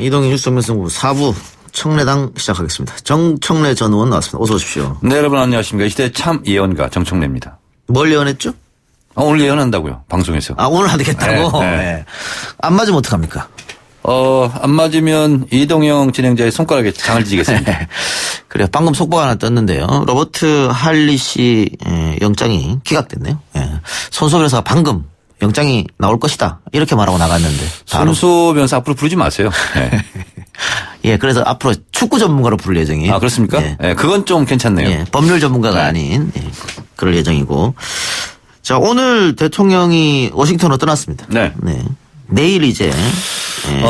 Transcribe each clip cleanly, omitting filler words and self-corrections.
이동희 뉴스 정면승부 4부 청래당 시작하겠습니다. 정청래 전 의원 나왔습니다. 어서 오십시오. 네, 여러분 안녕하십니까. 이 시대 참 예언가 정청래입니다. 뭘 예언했죠? 오늘 예언한다고요. 방송에서. 오늘 안 되겠다고? 네, 네. 네. 안 맞으면 어떡합니까? 안 맞으면 이동영 진행자의 손가락에 장을 지겠습니다. 그래요. 방금 속보가 하나 떴는데요. 로버트 할리 씨 영장이 기각됐네요. 손소 변호사가 방금 영장이 나올 것이다 이렇게 말하고 나갔는데. 손소 변호사 앞으로 부르지 마세요. 네. 예, 그래서 앞으로 축구 전문가로 부를 예정이에요. 아, 그렇습니까? 예. 네, 그건 좀 괜찮네요. 예, 법률 전문가가 아닌 그럴 예정이고. 자, 오늘 대통령이 워싱턴으로 떠났습니다. 네. 내일 이제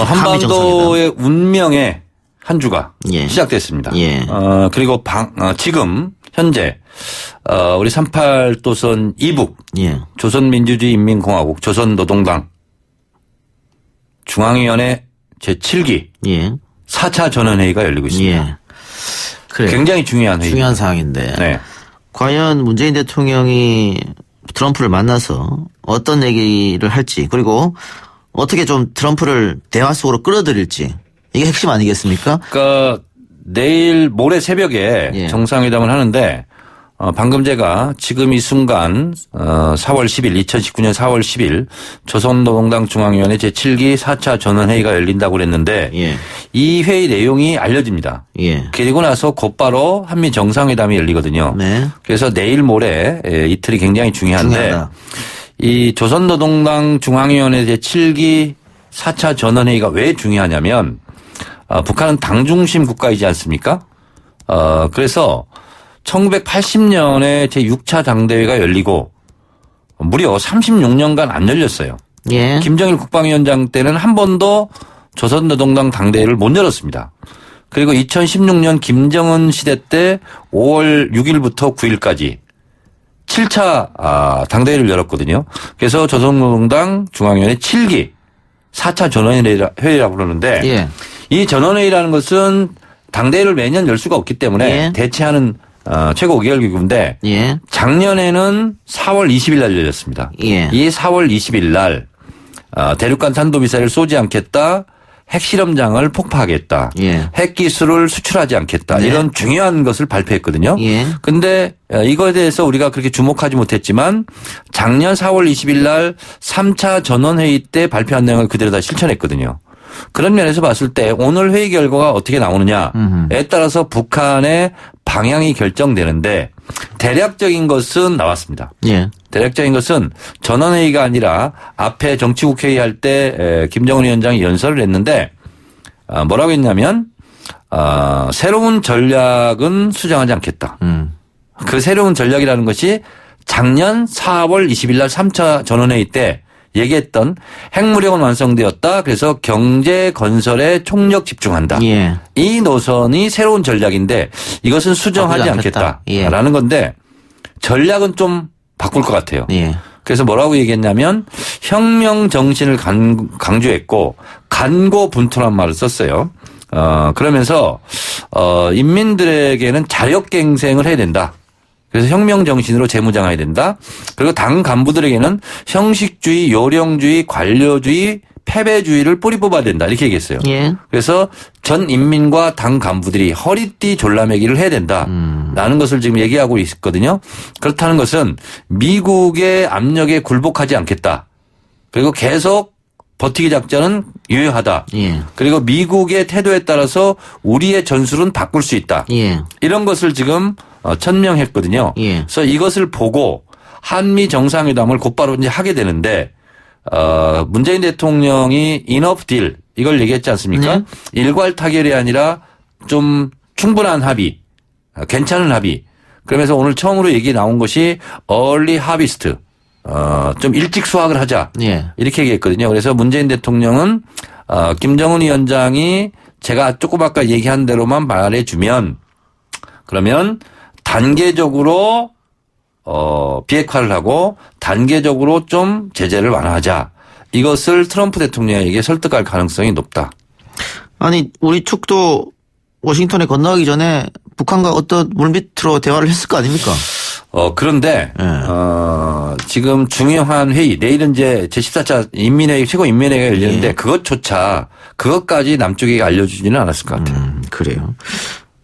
한반도의 운명의 한 주가 시작됐습니다. 예. 그리고 지금 현재 우리 38도선 이북 조선민주주의인민공화국 조선노동당 중앙위원회 제7기 4차 전원회의가 열리고 있습니다. 그래요. 굉장히 중요한 회의. 중요한 사항인데. 네. 과연 문재인 대통령이 트럼프를 만나서 어떤 얘기를 할지 그리고 어떻게 좀 트럼프를 대화 속으로 끌어들일지 이게 핵심 아니겠습니까? 그러니까 내일 모레 새벽에 정상회담을 하는데 방금 제가 지금 이 순간 4월 10일 2019년 4월 10일 조선노동당 중앙위원회 제7기 4차 전원회의가 열린다고 그랬는데 이 회의 내용이 알려집니다. 그리고 나서 곧바로 한미 정상회담이 열리거든요. 그래서 내일 모레 이틀이 굉장히 중요한데 이 조선노동당 중앙위원회 제7기 4차 전원회의가 왜 중요하냐면 북한은 당중심 국가이지 않습니까? 그래서 1980년에 제6차 당대회가 열리고 무려 36년간 안 열렸어요. 김정일 국방위원장 때는 한 번도 조선노동당 당대회를 못 열었습니다. 그리고 2016년 김정은 시대 때 5월 6일부터 9일까지 7차 당대회를 열었거든요. 그래서 조선노동당 중앙위원회 7기 4차 전원회의라고 그러는데 이 전원회의라는 것은 당대회를 매년 열 수가 없기 때문에 대체하는 최고 의결기구인데 작년에는 4월 20일 날 열렸습니다. 이 4월 20일 날 대륙간 탄도미사일을 쏘지 않겠다. 핵실험장을 폭파하겠다. 핵기술을 수출하지 않겠다. 이런 중요한 것을 발표했거든요. 그런데 이거에 대해서 우리가 그렇게 주목하지 못했지만 작년 4월 20일 날 3차 전원회의 때 발표한 내용을 그대로 다 실천했거든요. 그런 면에서 봤을 때 오늘 회의 결과가 어떻게 나오느냐에 따라서 북한의 방향이 결정되는데 대략적인 것은 나왔습니다. 대략적인 것은 전원회의가 아니라 앞에 정치국회의 할 때 김정은 위원장이 연설을 했는데 뭐라고 했냐면 새로운 전략은 수정하지 않겠다. 그 새로운 전략이라는 것이 작년 4월 20일 날 3차 전원회의 때 얘기했던 핵무력은 완성되었다. 그래서 경제 건설에 총력 집중한다. 이 노선이 새로운 전략인데 이것은 수정하지 않겠다라는 건데 전략은 좀 바꿀 것 같아요. 그래서 뭐라고 얘기했냐면 혁명 정신을 강조했고 간고분투란 말을 썼어요. 그러면서 인민들에게는 자력갱생을 해야 된다. 그래서 혁명 정신으로 재무장해야 된다. 그리고 당 간부들에게는 형식주의, 요령주의, 관료주의, 패배주의를 뿌리 뽑아야 된다. 이렇게 얘기했어요. 그래서 전 인민과 당 간부들이 허리띠 졸라매기를 해야 된다. 라는 것을 지금 얘기하고 있거든요. 그렇다는 것은 미국의 압력에 굴복하지 않겠다. 그리고 계속 버티기 작전은 유효하다. 그리고 미국의 태도에 따라서 우리의 전술은 바꿀 수 있다. 이런 것을 지금 천명했거든요. 그래서 이것을 보고 한미 정상회담을 곧바로 이제 하게 되는데 문재인 대통령이 인업 딜 이걸 얘기했지 않습니까? 일괄 타결이 아니라 좀 충분한 합의, 괜찮은 합의. 그러면서 오늘 처음으로 얘기 나온 것이 얼리 하비스트. 좀 일찍 수확을 하자. 이렇게 얘기했거든요. 그래서 문재인 대통령은 김정은 위원장이 제가 조금 아까 얘기한 대로만 말해주면 그러면 단계적으로 비핵화를 하고 단계적으로 좀 제재를 완화하자. 이것을 트럼프 대통령에게 설득할 가능성이 높다. 아니 우리 측도 워싱턴에 건너가기 전에 북한과 어떤 물밑으로 대화를 했을 거 아닙니까? 그런데, 지금 중요한 회의, 내일은 이제 제14차 인민회의, 최고인민회의가 열리는데 예. 그것까지 남쪽에게 알려주지는 않았을 것 같아요. 그래요.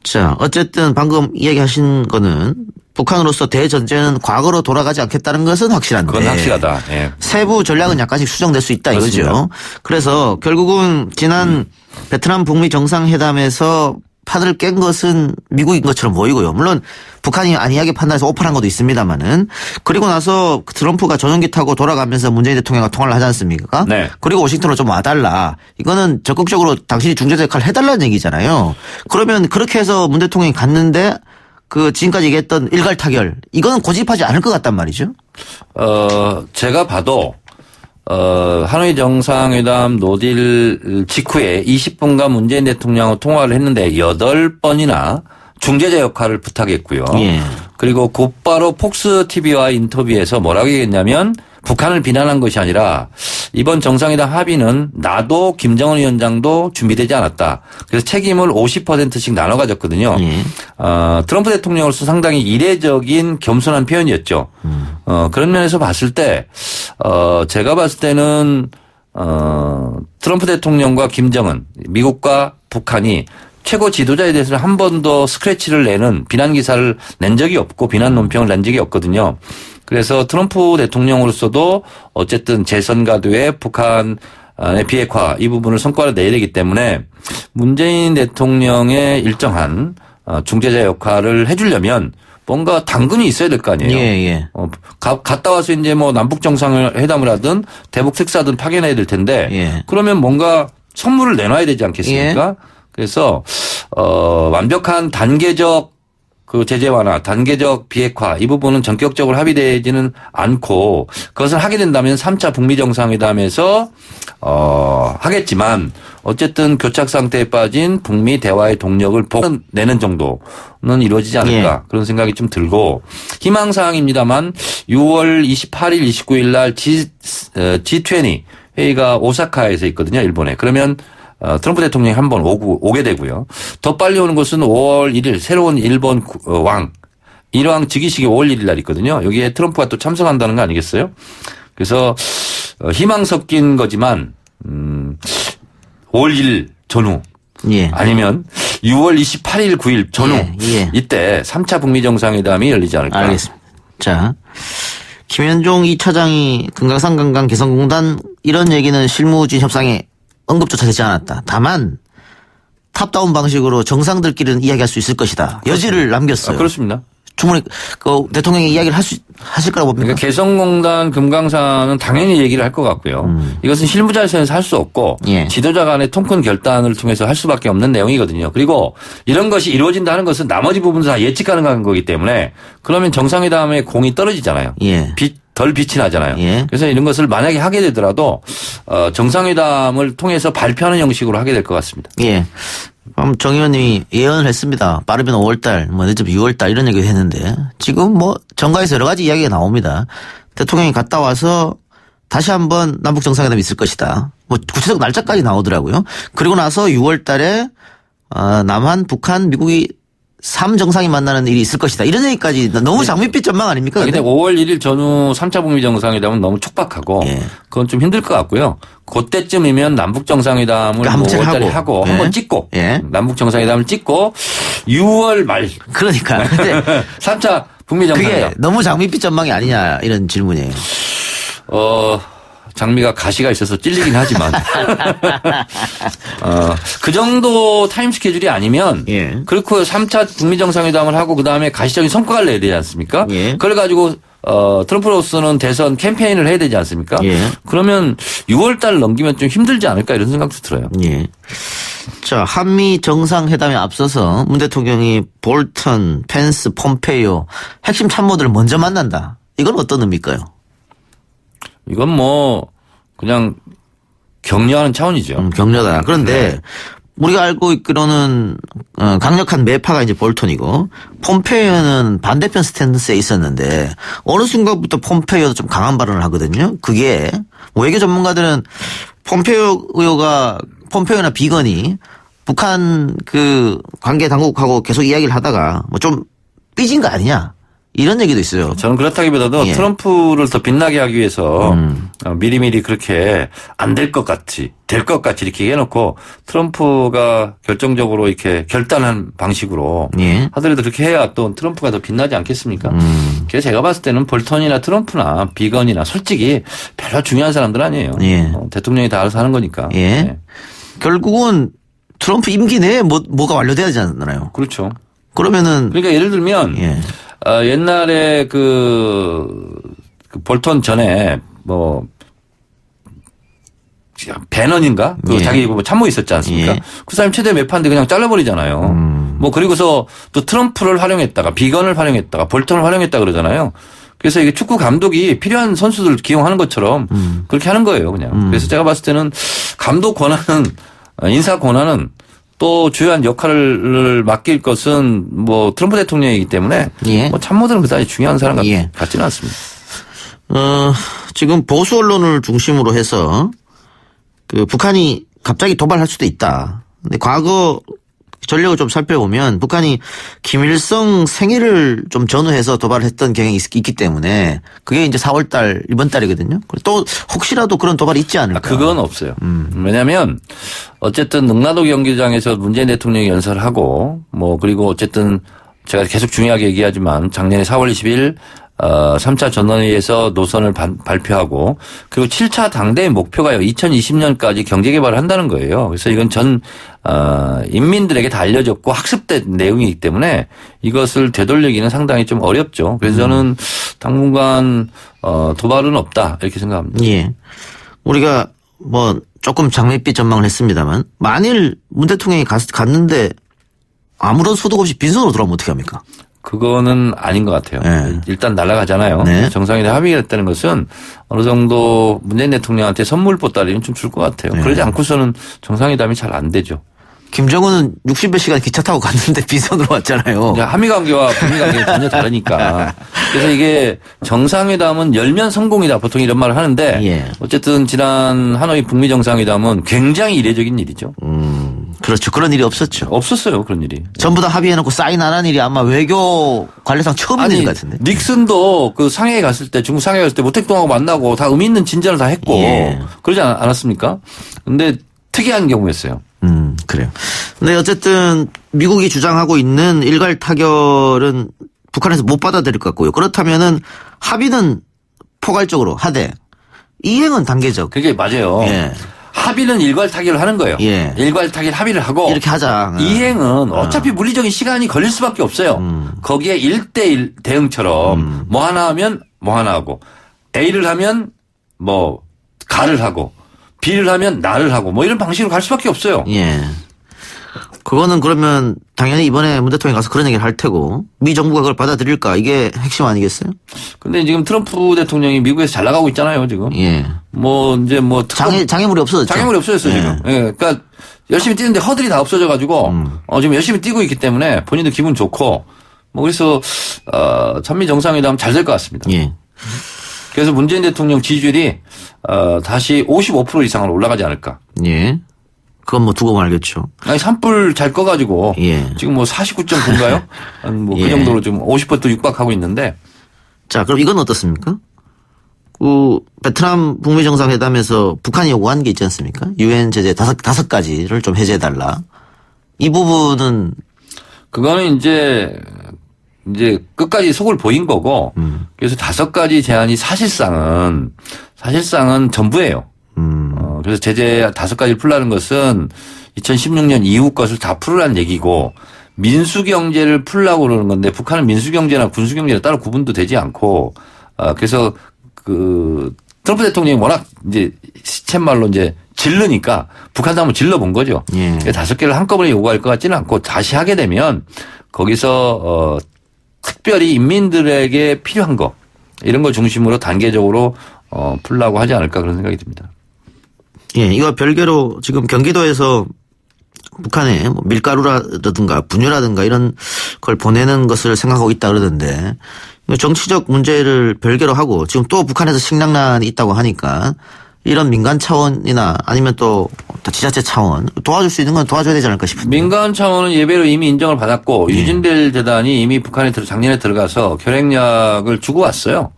자, 어쨌든 방금 이야기하신 거는 북한으로서 대전제는 과거로 돌아가지 않겠다는 것은 확실한데. 그건 확실하다. 예. 세부 전략은 약간씩 수정될 수 있다 그렇습니다. 이거죠. 그래서 결국은 지난 베트남 북미 정상회담에서 판을 깬 것은 미국인 것처럼 보이고요. 물론 북한이 안이하게 판단해서 오판한 것도 있습니다만은 그리고 나서 트럼프가 전용기 타고 돌아가면서 문재인 대통령과 통화를 하지 않습니까? 네. 그리고 워싱턴으로 좀 와달라. 이거는 적극적으로 당신이 중재자 역할을 해달라는 얘기잖아요. 그러면 그렇게 해서 문 대통령이 갔는데 그 지금까지 얘기했던 일갈타결 이거는 고집하지 않을 것 같단 말이죠. 제가 봐도 하노이 정상회담 노딜 직후에 20분간 문재인 대통령하고 통화를 했는데 8번이나 중재자 역할을 부탁했고요. 예. 그리고 곧바로 폭스 TV와 인터뷰에서 뭐라고 얘기했냐면 북한을 비난한 것이 아니라 이번 정상회담 합의는 나도 김정은 위원장도 준비되지 않았다. 그래서 책임을 50%씩 나눠 가졌거든요. 예. 트럼프 대통령으로서 상당히 이례적인 겸손한 표현이었죠. 그런 면에서 봤을 때 제가 봤을 때는 트럼프 대통령과 김정은 미국과 북한이 최고 지도자에 대해서는 한 번도 스크래치를 내는 비난 기사를 낸 적이 없고 비난 논평을 낸 적이 없거든요. 그래서 트럼프 대통령으로서도 어쨌든 재선 가도에 북한의 비핵화 이 부분을 성과를 내야 되기 때문에 문재인 대통령의 일정한 중재자 역할을 해주려면 뭔가 당근이 있어야 될 거 아니에요. 예. 갔다 와서 이제 뭐 남북 정상회담을 하든 대북 특사든 파견해야 될 텐데 예. 그러면 뭔가 선물을 내놔야 되지 않겠습니까? 예. 그래서 완벽한 단계적 그 제재 완화, 단계적 비핵화 이 부분은 전격적으로 합의되지는 않고 그것을 하게 된다면 3차 북미 정상회담에서 하겠지만 어쨌든 교착 상태에 빠진 북미 대화의 동력을 내는 정도는 이루어지지 않을까 예. 그런 생각이 좀 들고 희망사항입니다만 6월 28일, 29일 날 G20 회의가 오사카에서 있거든요. 일본에. 그러면 트럼프 대통령이 한번 오게 되고요. 더 빨리 오는 것은 5월 1일 새로운 일본 왕 일왕 즉위식이 5월 1일 날 있거든요. 여기에 트럼프가 또 참석한다는 거 아니겠어요? 그래서 희망 섞인 거지만 5월 1일 전후 예. 아니면 6월 28일 9일 전후 예. 이때 3차 북미 정상회담이 열리지 않을까. 알겠습니다. 자, 김현종 2차장이 금강산 관광 개선공단 이런 얘기는 실무진 협상에 언급조차 되지 않았다. 다만 탑다운 방식으로 정상들끼리는 이야기할 수 있을 것이다. 여지를 남겼어요. 그렇습니다. 충분히 그 대통령이 이야기를 하실 거라고 봅니까? 그러니까 개성공단 금강산은 당연히 얘기를 할 것 같고요. 이것은 실무자에서는 할 수 없고 예. 지도자 간의 통큰 결단을 통해서 할 수밖에 없는 내용이거든요. 그리고 이런 것이 이루어진다 하는 것은 나머지 부분도 다 예측 가능한 거기 때문에 그러면 정상회담의 공이 떨어지잖아요. 예. 덜 빛이 나잖아요. 예. 그래서 이런 것을 만약에 하게 되더라도 정상회담을 통해서 발표하는 형식으로 하게 될 것 같습니다. 예. 정 의원님이 예언을 했습니다. 빠르면 5월달, 뭐 늦으면 6월달 이런 얘기를 했는데 지금 뭐 정가에서 여러 가지 이야기가 나옵니다. 대통령이 갔다 와서 다시 한번 남북 정상회담이 있을 것이다. 뭐 구체적 날짜까지 나오더라고요. 그리고 나서 6월달에 남한, 북한, 미국이 3정상이 만나는 일이 있을 것이다. 이런 얘기까지 너무 장밋빛 전망 아닙니까? 근데 5월 1일 전후 3차 북미 정상회담은 너무 촉박하고 예. 그건 좀 힘들 것 같고요. 그때쯤이면 남북 정상회담을 그러니까 5월달에 하고 예. 한번 찍고 예. 남북 정상회담을 찍고 6월 말 그러니까. 근데 3차 북미 정상회담. 그게 너무 장밋빛 전망이 아니냐 이런 질문이에요. 장미가 가시가 있어서 찔리긴 하지만 그 정도 타임 스케줄이 아니면 예. 그렇고 3차 북미 정상회담을 하고 그다음에 가시적인 성과를 내야 되지 않습니까? 예. 그걸 가지고 트럼프로서는 대선 캠페인을 해야 되지 않습니까? 예. 그러면 6월 달 넘기면 좀 힘들지 않을까 이런 생각도 들어요. 예. 자, 한미 정상회담에 앞서서 문 대통령이 볼턴, 펜스, 폼페이오 핵심 참모들을 먼저 만난다. 이건 어떤 의미일까요? 이건 뭐 그냥 격려하는 차원이죠. 격려다. 그런데 우리가 알고 있기로는 강력한 매파가 이제 볼턴이고 폼페이오는 반대편 스탠스에 있었는데 어느 순간부터 폼페이오도 좀 강한 발언을 하거든요. 그게 외교 전문가들은 폼페이오나 비건이 북한 그 관계 당국하고 계속 이야기를 하다가 뭐 좀 삐진 거 아니냐. 이런 얘기도 있어요. 저는 그렇다기보다도 예. 트럼프를 더 빛나게 하기 위해서 미리미리 그렇게 안 될 것 같이 될 것 같이 이렇게 해놓고 트럼프가 결정적으로 이렇게 결단한 방식으로 예. 하더라도 그렇게 해야 또 트럼프가 더 빛나지 않겠습니까? 그래서 제가 봤을 때는 볼턴이나 트럼프나 비건이나 솔직히 별로 중요한 사람들 아니에요. 예. 대통령이 다 알아서 하는 거니까. 예. 예. 결국은 트럼프 임기 내에 뭐가 완료돼야 되잖아요. 그렇죠. 그러면은 그러니까 예를 들면 예. 옛날에 그 볼턴 전에 뭐 배넌인가? 그 예. 자기 뭐 참모 있었지 않습니까? 예. 그 사람 최대 매파인데 그냥 잘라버리잖아요. 뭐 그리고서 또 트럼프를 활용했다가 비건을 활용했다가 볼턴을 활용했다 그러잖아요. 그래서 이게 축구 감독이 필요한 선수들 기용하는 것처럼 그렇게 하는 거예요, 그냥. 그래서 제가 봤을 때는 감독 권한은 인사 권한은 또 주요한 역할을 맡길 것은 뭐 트럼프 대통령이기 때문에 예. 뭐 참모들은 그다지 중요한 사람 예. 같지는 않습니다. 지금 보수 언론을 중심으로 해서 그 북한이 갑자기 도발할 수도 있다. 근데 과거 전력을 좀 살펴보면 북한이 김일성 생일을 좀 전후해서 도발했던 경향이 있기 때문에 그게 이제 4월 달, 이번 달이거든요. 또 혹시라도 그런 도발이 있지 않을까. 그건 없어요. 왜냐하면 어쨌든 능라도 경기장에서 문재인 대통령이 연설을 하고 뭐 그리고 어쨌든 제가 계속 중요하게 얘기하지만 작년에 4월 20일 3차 전원회의에서 노선을 발표하고 그리고 7차 당대의 목표가요. 2020년까지 경제개발을 한다는 거예요. 그래서 이건 전 인민들에게 다 알려졌고 학습된 내용이기 때문에 이것을 되돌리기는 상당히 좀 어렵죠. 그래서 저는 당분간 도발은 없다 이렇게 생각합니다. 예. 우리가 뭐 조금 장밋빛 전망을 했습니다만 만일 문 대통령이 갔는데 아무런 소득 없이 빈손으로 돌아오면 어떻게 합니까? 그거는 아닌 것 같아요. 네. 일단 날아가잖아요. 네. 정상회담 합의가 됐다는 것은 어느 정도 문재인 대통령한테 선물 보따리는 좀 줄 것 같아요. 네. 그러지 않고서는 정상회담이 잘 안 되죠. 김정은은 60여 시간 기차 타고 갔는데 빈손으로 왔잖아요. 한미 관계와 북미 관계는 전혀 다르니까. 그래서 이게 정상회담은 열면 성공이다. 보통 이런 말을 하는데 예. 어쨌든 지난 하노이 북미 정상회담은 굉장히 이례적인 일이죠. 그렇죠. 그런 일이 없었죠. 없었어요. 그런 일이. 전부 다 합의해놓고 사인 안 한 일이 아마 외교 관례상 처음 있는 일 같은데. 닉슨도 그 상해에 갔을 때 중국 상해에 갔을 때 모택동하고 만나고 다 의미 있는 진전을 다 했고 예. 그러지 않았습니까? 근데 특이한 경우였어요. 그래요. 근데 어쨌든 미국이 주장하고 있는 일괄 타결은 북한에서 못 받아들일 것 같고요. 그렇다면은 합의는 포괄적으로 하되 이행은 단계적. 그게 맞아요. 예. 합의는 일괄 타결을 하는 거예요. 예. 일괄 타결 합의를 하고 이렇게 하자. 이행은 어차피 물리적인 시간이 걸릴 수밖에 없어요. 거기에 1대1 대응처럼 뭐 하나 하면 뭐 하나 하고 A를 하면 뭐 가를 하고 B를 하면 나를 하고 뭐 이런 방식으로 갈 수밖에 없어요. 예. 그거는 그러면 당연히 이번에 문 대통령이 가서 그런 얘기를 할 테고 미 정부가 그걸 받아들일까 이게 핵심 아니겠어요? 근데 지금 트럼프 대통령이 미국에서 잘 나가고 있잖아요, 지금. 예. 뭐 이제 뭐 장애물이 없어졌죠. 장애물이 없어졌어요, 예. 지금. 예. 그러니까 열심히 뛰는데 허들이 다 없어져 가지고 지금 열심히 뛰고 있기 때문에 본인도 기분 좋고 뭐 그래서 한미 정상회담 잘 될 것 같습니다. 예. 그래서 문재인 대통령 지지율이 다시 55% 이상으로 올라가지 않을까. 예. 그건 뭐 두고 말겠죠. 아니 산불 잘 꺼가지고 예. 지금 뭐 49.9인가요? 뭐 예. 그 정도로 지금 50% 육박하고 있는데. 자, 그럼 이건 어떻습니까? 그 베트남 북미 정상회담에서 북한이 요구한 게 있지 않습니까? 유엔 제재 다섯 가지를 좀 해제해달라. 이 부분은 그거는 이제 끝까지 속을 보인 거고 그래서 5가지 제안이 사실상은 전부예요. 그래서 제재 5가지를 풀라는 것은 2016년 이후 것을 다 풀으라는 얘기고 민수경제를 풀라고 그러는 건데 북한은 민수경제나 군수경제나 따로 구분도 되지 않고 그래서 그 트럼프 대통령이 워낙 이제 시쳇말로 이제 질르니까 북한도 한번 질러본 거죠. 예. 5개를 한꺼번에 요구할 것 같지는 않고 다시 하게 되면 거기서 특별히 인민들에게 필요한 거 이런 거 중심으로 단계적으로 풀라고 하지 않을까 그런 생각이 듭니다. 예, 이거 별개로 지금 경기도에서 북한에 뭐 밀가루라든가 분유라든가 이런 걸 보내는 것을 생각하고 있다 그러던데 정치적 문제를 별개로 하고 지금 또 북한에서 식량난이 있다고 하니까 이런 민간 차원이나 아니면 또 지자체 차원 도와줄 수 있는 건 도와줘야 되지 않을까 싶은데. 민간 차원은 예배로 이미 인정을 받았고 유진델 재단이 이미 북한에 작년에 들어가서 결핵약을 주고 왔어요.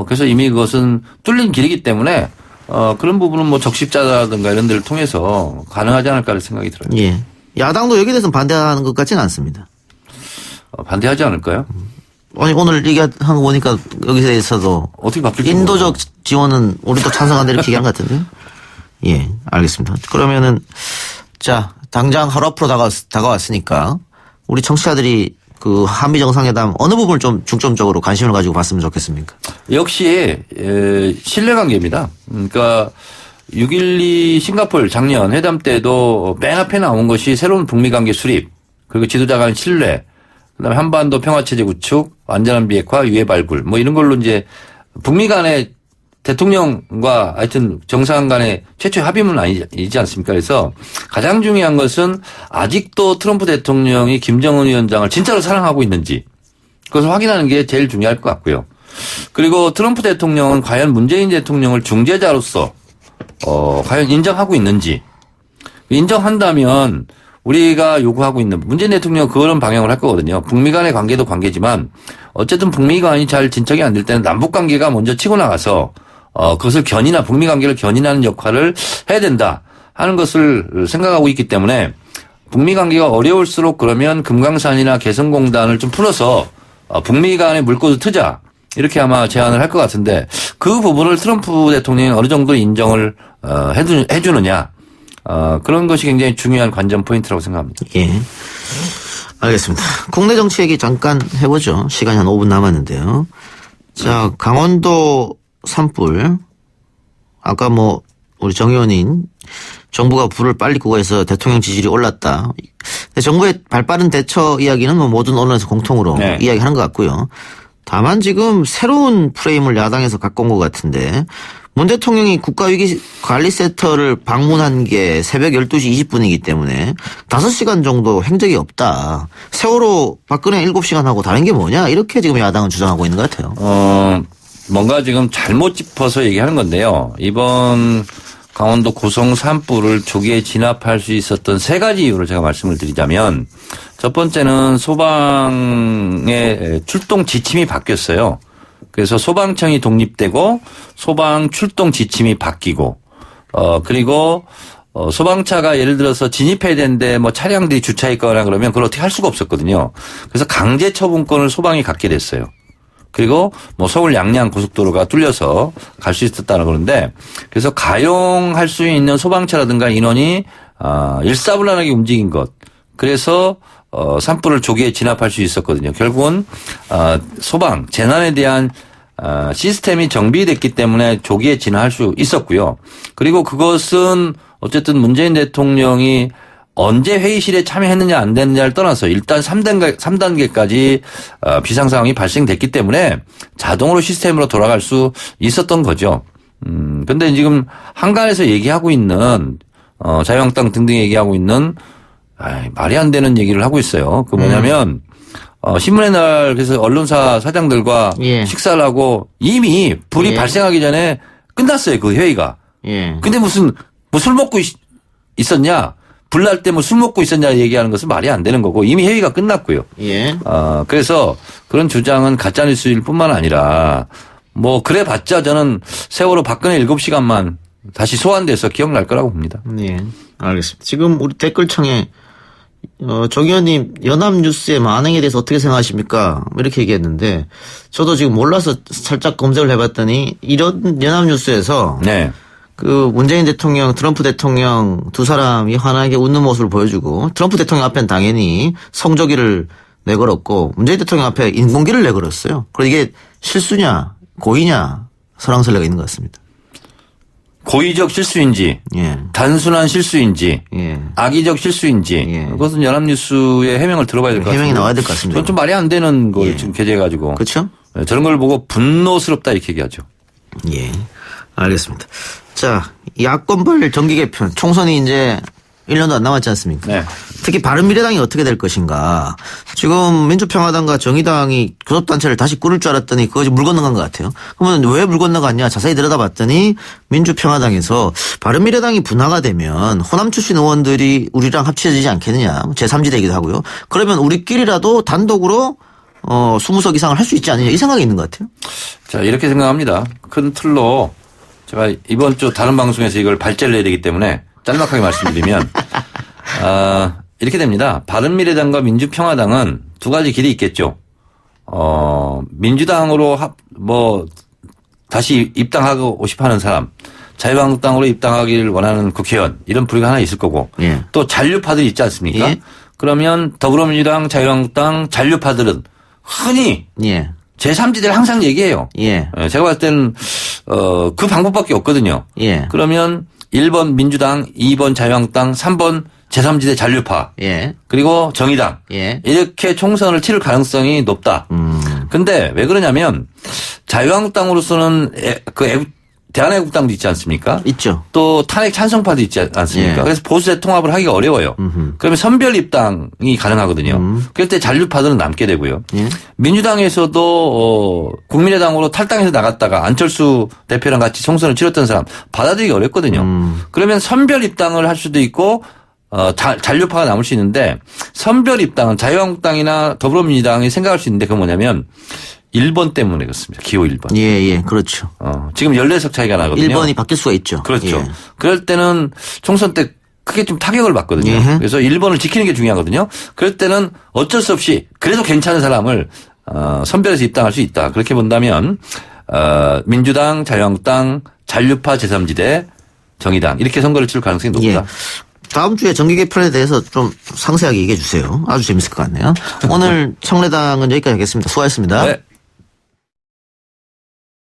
그래서 이미 그것은 뚫린 길이기 때문에 그런 부분은 뭐 적십자라든가 이런 데를 통해서 가능하지 않을까 하는 생각이 들어요. 예. 야당도 여기에 대해서는 반대하는 것 같지는 않습니다. 반대하지 않을까요? 아니 오늘 얘기한 거 보니까 여기에 대해서도 어떻게 바뀔지 인도적 지원은 우리도 찬성한다 이렇게 얘기한 것 같은데. 예, 알겠습니다. 그러면은 자 당장 하루 앞으로 다가왔으니까 우리 청취자들이 그 한미 정상회담 어느 부분을 좀 중점적으로 관심을 가지고 봤으면 좋겠습니까? 역시 신뢰관계입니다. 그러니까 6.12 싱가포르 작년 회담 때도 맨 앞에 나온 것이 새로운 북미관계 수립 그리고 지도자 간 신뢰 그다음에 한반도 평화체제 구축 완전한 비핵화 유해 발굴 뭐 이런 걸로 이제 북미 간의 대통령과 하여튼 정상 간의 최초의 합의문 아니지 않습니까? 그래서 가장 중요한 것은 아직도 트럼프 대통령이 김정은 위원장을 진짜로 사랑하고 있는지 그것을 확인하는 게 제일 중요할 것 같고요. 그리고 트럼프 대통령은 과연 문재인 대통령을 중재자로서 과연 인정하고 있는지 인정한다면 우리가 요구하고 있는 문재인 대통령은 그런 방향을 할 거거든요. 북미 간의 관계도 관계지만 어쨌든 북미 간이 잘 진척이 안 될 때는 남북 관계가 먼저 치고 나가서 그것을 북미 관계를 견인하는 역할을 해야 된다 하는 것을 생각하고 있기 때문에 북미 관계가 어려울수록 그러면 금강산이나 개성공단을 좀 풀어서 북미 간의 물꼬를 트자 이렇게 아마 제안을 할 것 같은데 그 부분을 트럼프 대통령이 어느 정도 인정을 해주느냐 그런 것이 굉장히 중요한 관전 포인트라고 생각합니다. 예. 알겠습니다. 국내 정치 얘기 잠깐 해보죠. 시간이 한 5분 남았는데요. 자, 강원도 산불. 아까 뭐 우리 정 의원인 정부가 불을 빨리 끄고 해서 대통령 지지율이 올랐다. 근데 정부의 발빠른 대처 이야기는 뭐 모든 언론에서 공통으로 이야기하는 것 같고요. 다만 지금 새로운 프레임을 야당에서 갖고 온 것 같은데 문 대통령이 국가위기관리센터를 방문한 게 새벽 12시 20분이기 때문에 5시간 정도 행적이 없다. 세월호 박근혜 7시간 하고 다른 게 뭐냐 이렇게 지금 야당은 주장하고 있는 것 같아요. 뭔가 지금 잘못 짚어서 얘기하는 건데요. 이번 강원도 고성 산불을 조기에 진압할 수 있었던 3가지 이유를 제가 말씀을 드리자면 첫 번째는 소방의 출동 지침이 바뀌었어요. 그래서 소방청이 독립되고 소방 출동 지침이 바뀌고 그리고 소방차가 예를 들어서 진입해야 되는데 뭐 차량들이 주차해 있거나 그러면 그걸 어떻게 할 수가 없었거든요. 그래서 강제 처분권을 소방이 갖게 됐어요. 그리고 뭐 서울 양양 고속도로가 뚫려서 갈 수 있었다는 그런데 그래서 가용할 수 있는 소방차라든가 인원이 일사불란하게 움직인 것. 그래서 산불을 조기에 진압할 수 있었거든요. 결국은 소방 재난에 대한 시스템이 정비됐기 때문에 조기에 진화할 수 있었고요. 그리고 그것은 어쨌든 문재인 대통령이 언제 회의실에 참여했느냐 안 됐느냐를 떠나서 일단 3단계까지 비상 상황이 발생됐기 때문에 자동으로 시스템으로 돌아갈 수 있었던 거죠. 근데 지금 한간에서 얘기하고 있는 자유한국당 등등 얘기하고 있는 말이 안 되는 얘기를 하고 있어요. 그 뭐냐면 신문의 날 그래서 언론사 사장들과 식사를 하고 이미 불이 발생하기 전에 끝났어요. 그 회의가. 근데 무슨 뭐 술 먹고 있었냐? 불날 때 뭐 술 먹고 있었냐 얘기하는 것은 말이 안 되는 거고 이미 회의가 끝났고요. 그래서 그런 주장은 가짜뉴스일 뿐만 아니라 뭐 그래봤자 저는 세월호 박근혜 7시간만 다시 소환돼서 기억날 거라고 봅니다. 네, 알겠습니다. 지금 우리 댓글창에 정 의원님 연합뉴스의 만행에 대해서 어떻게 생각하십니까? 이렇게 얘기했는데 저도 지금 몰라서 살짝 검색을 해봤더니 이런 연합뉴스에서 그 문재인 대통령, 트럼프 대통령 두 사람이 환하게 웃는 모습을 보여주고 트럼프 대통령 앞엔 당연히 성조기를 내걸었고 문재인 대통령 앞에 인공기를 내걸었어요. 그래서 이게 실수냐 고의냐 설왕설래가 있는 것 같습니다. 고의적 실수인지 단순한 실수인지 악의적 실수인지 그것은 연합뉴스의 해명을 들어봐야 될 것 같습니다. 해명이 나와야 될 것 같습니다. 그건 좀 말이 안 되는 걸 지금 게재해가지고. 그렇죠? 저런 걸 보고 분노스럽다 이렇게 얘기하죠. 예, 알겠습니다. 자, 야권발 정기 개편 총선이 이제 1년도 안 남았지 않습니까? 네. 특히 바른미래당이 어떻게 될 것인가. 지금 민주평화당과 정의당이 교섭단체를 다시 꾸릴 줄 알았더니 그것이 물 건너간 것 같아요. 그러면 왜 물 건너갔냐 자세히 들여다봤더니 민주평화당에서 바른미래당이 분화가 되면 호남 출신 의원들이 우리랑 합쳐지지 않겠느냐. 제3지대이기도 하고요. 그러면 우리끼리라도 단독으로 20석 이상을 할 수 있지 않느냐 이 생각이 있는 것 같아요. 자, 이렇게 생각합니다. 큰 틀로 제가 이번 주 다른 방송에서 이걸 발제를 해야 되기 때문에 짤막하게 말씀드리면 이렇게 됩니다. 바른미래당과 민주평화당은 두 가지 길이 있겠죠. 민주당으로 다시 입당하고 싶어 하는 사람, 자유한국당으로 입당하기를 원하는 국회의원 이런 부류가 하나 있을 거고 예. 또 잔류파들이 있지 않습니까? 예. 그러면 더불어민주당, 자유한국당 잔류파들은 흔히 예. 제3지대를 항상 얘기해요. 예. 제가 봤을 때는 그 방법밖에 없거든요. 예. 그러면 1번 민주당, 2번 자유한국당, 3번 제3지대 잔류파. 예. 그리고 정의당. 예. 이렇게 총선을 치를 가능성이 높다. 근데 왜 그러냐면 자유한국당으로서는 대한애국당도 있지 않습니까? 있죠. 또 탄핵 찬성파도 있지 않습니까? 예. 그래서 보수대 통합을 하기가 어려워요. 그러면 선별 입당이 가능하거든요. 그럴 때 잔류파들은 남게 되고요. 예. 민주당에서도 국민의당으로 탈당해서 나갔다가 안철수 대표랑 같이 총선을 치렀던 사람 받아들이기 어렵거든요. 그러면 선별 입당을 할 수도 있고 잔류파가 남을 수 있는데 선별 입당은 자유한국당이나 더불어민주당이 생각할 수 있는데 그건 뭐냐면 1번 때문에 그렇습니다. 기호 1번. 예. 그렇죠. 지금 14석 차이가 나거든요. 1번이 바뀔 수가 있죠. 그렇죠. 예. 그럴 때는 총선 때 크게 좀 타격을 받거든요. 예. 그래서 1번을 지키는 게 중요하거든요. 그럴 때는 어쩔 수 없이 그래도 괜찮은 사람을 선별해서 입당할 수 있다. 그렇게 본다면 민주당, 자유한국당, 잔류파 제3지대, 정의당 이렇게 선거를 치를 가능성이 높다. 예. 다음 주에 정기 개편에 대해서 좀 상세하게 얘기해 주세요. 아주 재밌을 것 같네요. 오늘 청래당은 여기까지 하겠습니다. 수고하셨습니다. 네.